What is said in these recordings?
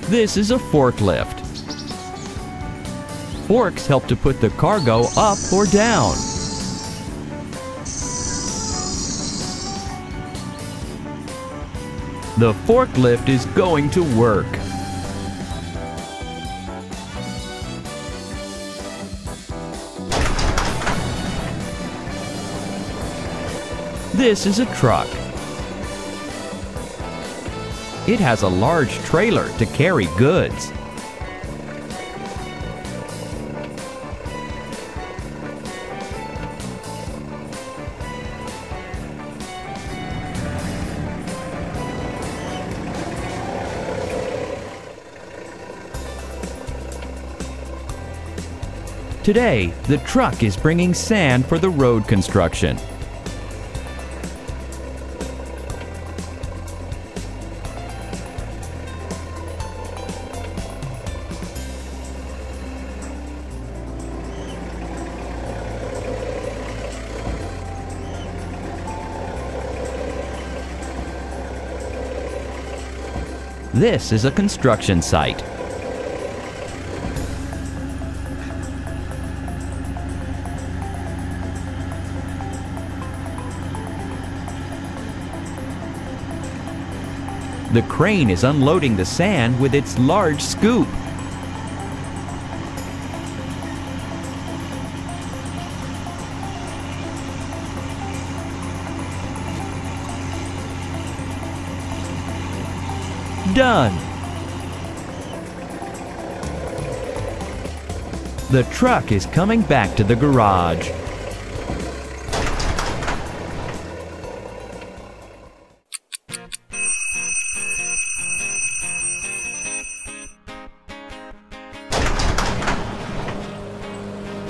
This is a forklift. Forks help to put the cargo up or down. The forklift is going to work. This is a truck. It has a large trailer to carry goods. Today, the truck is bringing sand for the road construction. This is a construction site. The crane is unloading the sand with its large scoop. Done! The truck is coming back to the garage.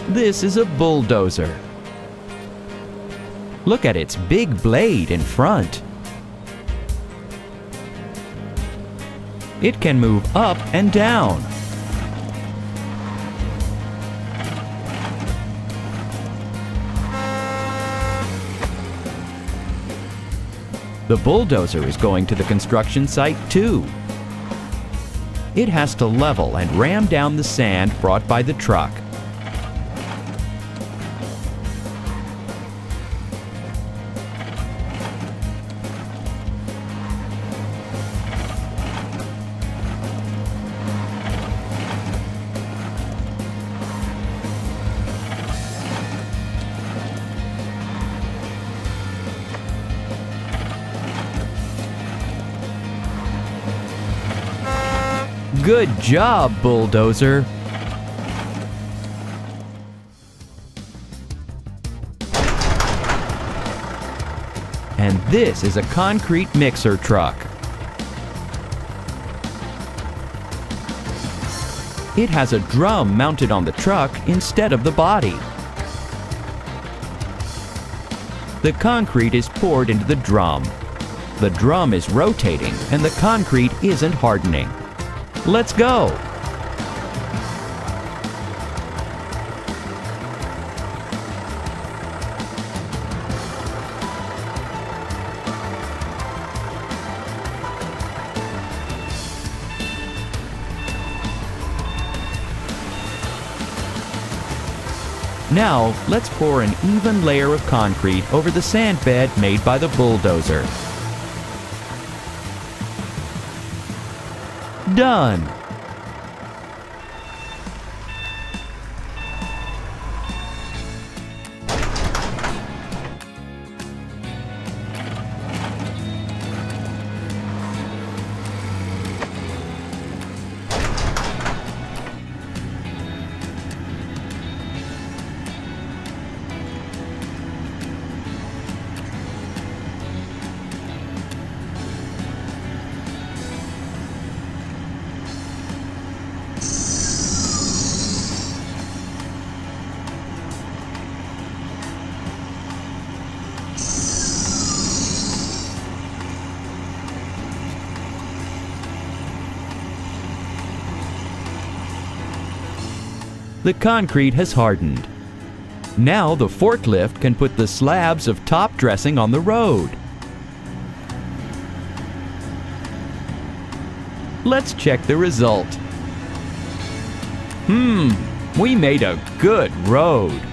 This is a bulldozer. Look at its big blade in front. It can move up and down. The bulldozer is going to the construction site too. It has to level and ram down the sand brought by the truck. Good job, bulldozer! And this is a concrete mixer truck. It has a drum mounted on the truck instead of the body. The concrete is poured into the drum. The drum is rotating and the concrete isn't hardening. Let's go! Now, let's pour an even layer of concrete over the sand bed made by the bulldozer. Done! The concrete has hardened. Now the forklift can put the slabs of top dressing on the road. Let's check the result. We made a good road.